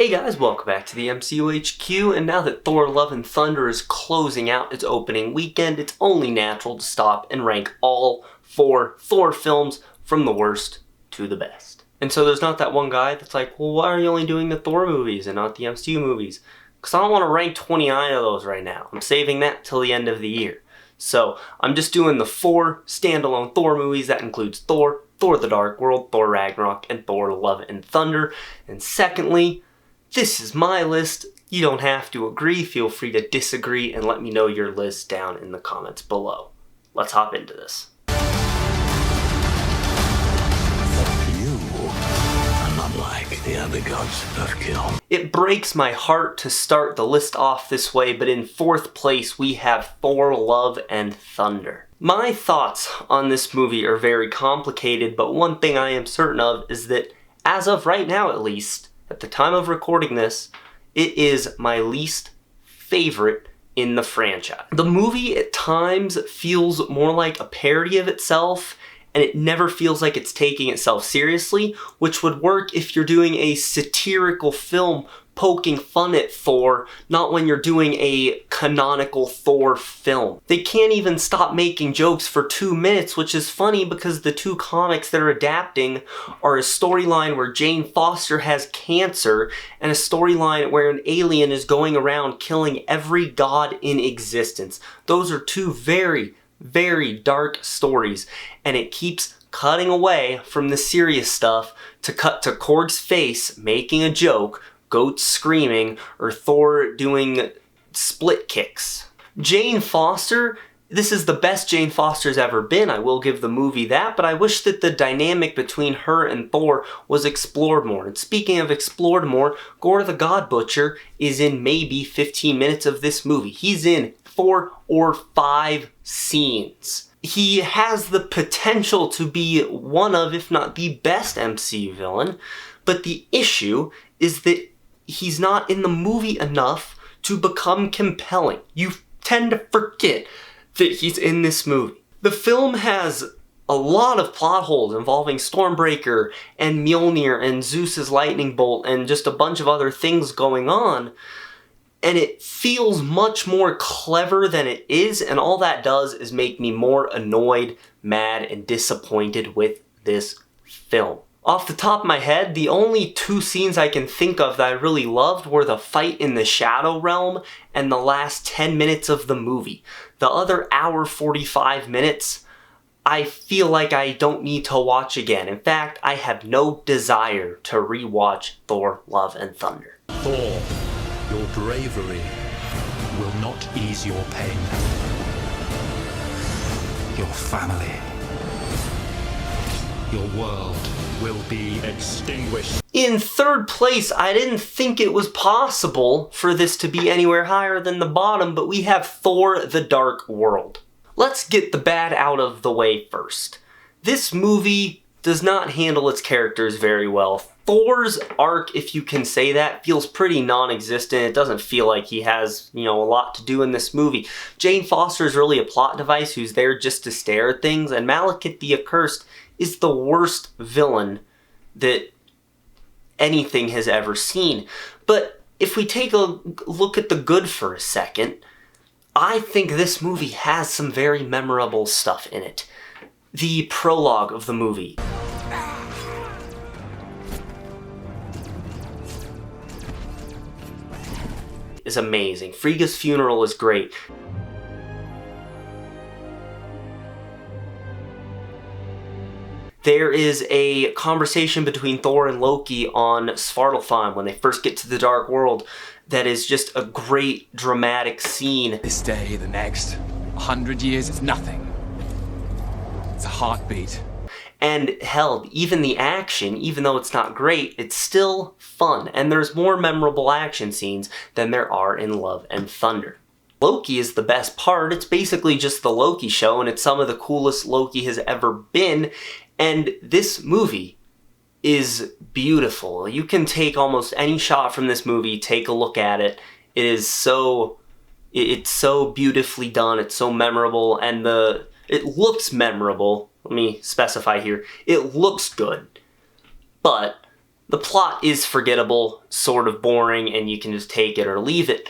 Hey guys, welcome back to the MCU HQ, and now that Thor Love and Thunder is closing out its opening weekend, it's only natural to stop and rank all 4 Thor films from the worst to the best. And so there's not that one guy that's like, well, why are you only doing the Thor movies and not the MCU movies? Because I don't want to rank 29 of those right now. I'm saving that till the end of the year. So I'm just doing the 4 standalone Thor movies. That includes Thor, Thor the Dark World, Thor Ragnarok, and Thor Love and Thunder. And secondly, this is my list. You don't have to agree. Feel free to disagree and let me know your list down in the comments below. Let's hop into this. You are not like the other gods of kill. It breaks my heart to start the list off this way, but in 4th place we have Thor Love and Thunder. My thoughts on this movie are very complicated, but one thing I am certain of is that, as of right now at least, at the time of recording this, it is my least favorite in the franchise. The movie at times feels more like a parody of itself, and it never feels like it's taking itself seriously, which would work if you're doing a satirical film poking fun at Thor, not when you're doing a canonical Thor film. They can't even stop making jokes for 2 minutes, which is funny because the 2 comics they're adapting are a storyline where Jane Foster has cancer and a storyline where an alien is going around killing every god in existence. Those are 2 very, very dark stories, and it keeps cutting away from the serious stuff to cut to Korg's face making a joke, goats screaming, or Thor doing split kicks. Jane Foster, this is the best Jane Foster's ever been. I will give the movie that, but I wish that the dynamic between her and Thor was explored more. And speaking of explored more, Gorr the God Butcher is in maybe 15 minutes of this movie. He's in 4 or 5 scenes. He has the potential to be one of, if not the best MCU villain, but the issue is that he's not in the movie enough to become compelling. You tend to forget that he's in this movie. The film has a lot of plot holes involving Stormbreaker and Mjolnir and Zeus's lightning bolt and just a bunch of other things going on, and it feels much more clever than it is, and all that does is make me more annoyed, mad, and disappointed with this film. Off the top of my head, the only 2 scenes I can think of that I really loved were the fight in the Shadow Realm and the last 10 minutes of the movie. The other hour 45 minutes, I feel like I don't need to watch again. In fact, I have no desire to rewatch Thor Love and Thunder. Thor, your bravery will not ease your pain. Your family, your world will be extinguished. In 3rd place, I didn't think it was possible for this to be anywhere higher than the bottom, but we have Thor the Dark World. Let's get the bad out of the way first. This movie does not handle its characters very well. Thor's arc, if you can say that, feels pretty non-existent. It doesn't feel like he has, a lot to do in this movie. Jane Foster is really a plot device who's there just to stare at things, and Malekith the Accursed is the worst villain that anything has ever seen. But if we take a look at the good for a second, I think this movie has some very memorable stuff in it. The prologue of the movie is amazing. Frigga's funeral is great. There is a conversation between Thor and Loki on Svartalfheim when they first get to the Dark World that is just a great dramatic scene. This day, the next, 100 years, it's nothing. It's a heartbeat. And hell, even the action, even though it's not great, it's still fun. And there's more memorable action scenes than there are in Love and Thunder. Loki is the best part. It's basically just the Loki show, and it's some of the coolest Loki has ever been. And this movie is beautiful. You can take almost any shot from this movie, take a look at it. It's so beautifully done. It's so memorable, and it looks memorable. Let me specify here. It looks good, but The plot is forgettable, sort of boring, and you can just take it or leave it.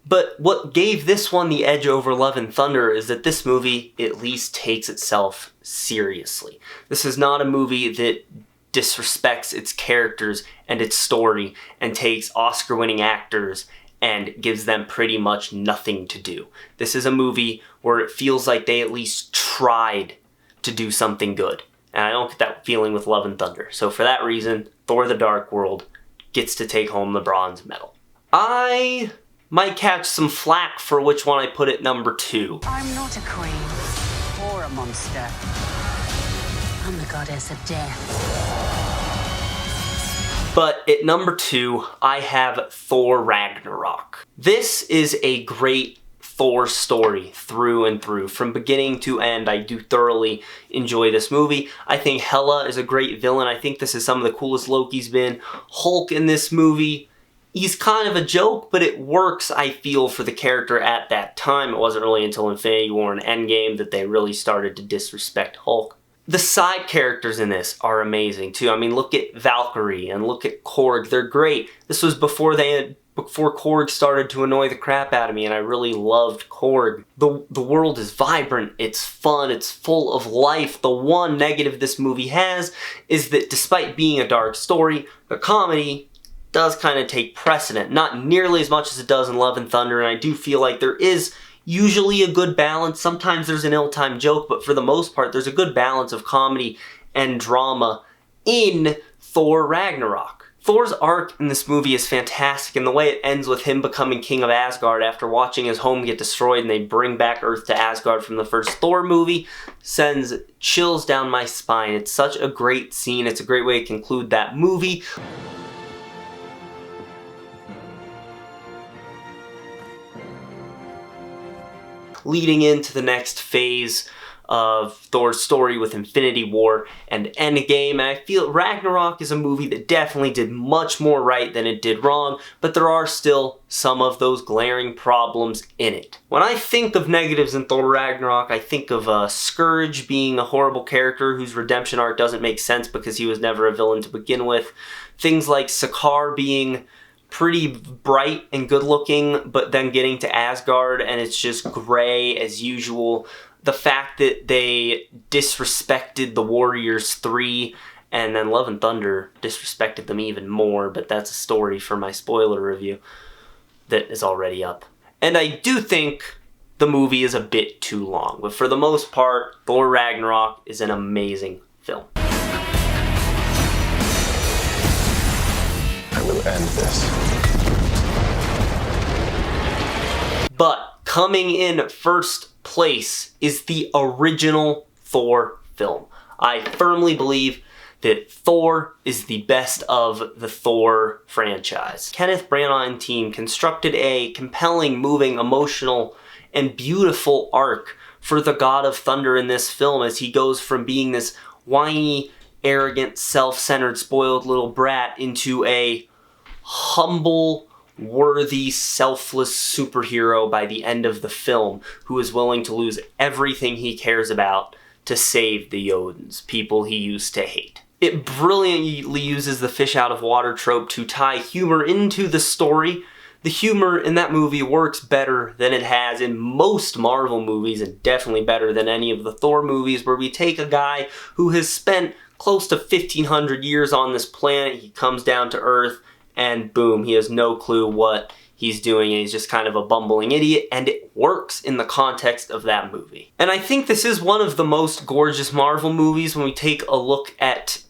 But what gave this one the edge over Love and Thunder is that this movie at least takes itself seriously. This is not a movie that disrespects its characters and its story and takes Oscar-winning actors and gives them pretty much nothing to do. This is a movie where it feels like they at least tried to do something good. And I don't get that feeling with Love and Thunder. So for that reason, Thor the Dark World gets to take home the bronze medal. I might catch some flack for which one I put at number 2. I'm not a queen or a monster. I'm the goddess of death. But at number 2, I have Thor Ragnarok. This is a great Thor story through and through. From beginning to end, I do thoroughly enjoy this movie. I think Hela is a great villain. I think this is some of the coolest Loki's been. Hulk in this movie, he's kind of a joke, but it works, I feel, for the character at that time. It wasn't really until Infinity War and Endgame that they really started to disrespect Hulk. The side characters in this are amazing too. I mean, look at Valkyrie and look at Korg. They're great. This was before Korg started to annoy the crap out of me, and I really loved Korg. The world is vibrant, it's fun, it's full of life. The one negative this movie has is that despite being a dark story, the comedy does kind of take precedent. Not nearly as much as it does in Love and Thunder, and I do feel like there is usually a good balance. Sometimes there's an ill-timed joke, but for the most part, there's a good balance of comedy and drama in Thor Ragnarok. Thor's arc in this movie is fantastic, and the way it ends with him becoming king of Asgard after watching his home get destroyed and they bring back Earth to Asgard from the first Thor movie sends chills down my spine. It's such a great scene. It's a great way to conclude that movie. Leading into the next phase of Thor's story with Infinity War and Endgame, and I feel Ragnarok is a movie that definitely did much more right than it did wrong, but there are still some of those glaring problems in it. When I think of negatives in Thor Ragnarok, I think of Scourge being a horrible character whose redemption arc doesn't make sense because he was never a villain to begin with. Things like Sakaar being pretty bright and good looking, but then getting to Asgard and it's just gray as usual. The fact that they disrespected the Warriors 3 and then Love and Thunder disrespected them even more, but that's a story for my spoiler review that is already up. And I do think the movie is a bit too long, but for the most part, Thor Ragnarok is an amazing film. I will end this. But coming in first place is the original Thor film. I firmly believe that Thor is the best of the Thor franchise. Kenneth Branagh and team constructed a compelling, moving, emotional, and beautiful arc for the God of Thunder in this film as he goes from being this whiny, arrogant, self-centered, spoiled little brat into a humble, worthy, selfless superhero by the end of the film who is willing to lose everything he cares about to save the Jotuns, people he used to hate. It brilliantly uses the fish out of water trope to tie humor into the story. The humor in that movie works better than it has in most Marvel movies, and definitely better than any of the Thor movies, where we take a guy who has spent close to 1,500 years on this planet, he comes down to Earth, and boom, he has no clue what he's doing, and he's just kind of a bumbling idiot, and it works in the context of that movie. And I think this is one of the most gorgeous Marvel movies when we take a look at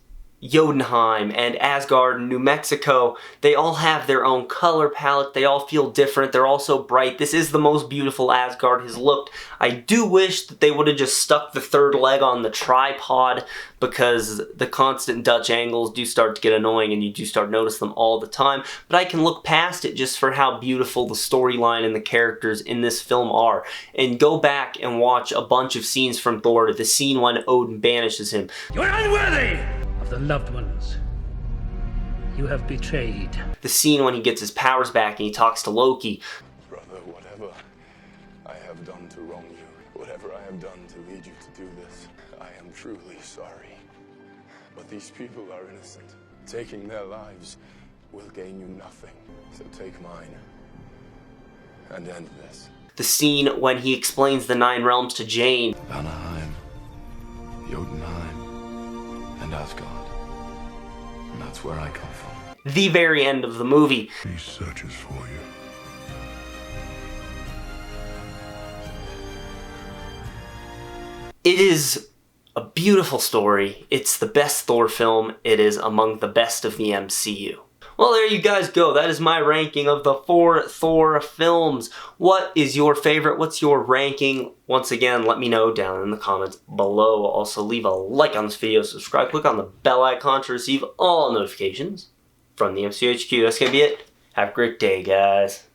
Jotunheim and Asgard and New Mexico. They all have their own color palette, they all feel different, they're all so bright. This is the most beautiful Asgard has looked. I do wish that they would have just stuck the third leg on the tripod, because the constant Dutch angles do start to get annoying and you do start noticing them all the time, but I can look past it just for how beautiful the storyline and the characters in this film are. And go back and watch a bunch of scenes from Thor, the scene when Odin banishes him. You're unworthy of the loved ones you have betrayed. The scene when he gets his powers back and he talks to Loki. Brother, whatever I have done to wrong you, whatever I have done to lead you to do this, I am truly sorry. But these people are innocent. taking their lives will gain you nothing. So take mine and end this. The scene when he explains the 9 realms to Jane. Vanaheim, Jotunheim, and Asgard. And that's where I come from. The very end of the movie. He searches for you. It is a beautiful story. It's the best Thor film. It is among the best of the MCU. Well, there you guys go. That is my ranking of the 4 Thor films. What is your favorite? What's your ranking? Once again, let me know down in the comments below. Also, leave a like on this video, subscribe, click on the bell icon to receive all notifications from the MCU HQ. That's going to be it. Have a great day, guys.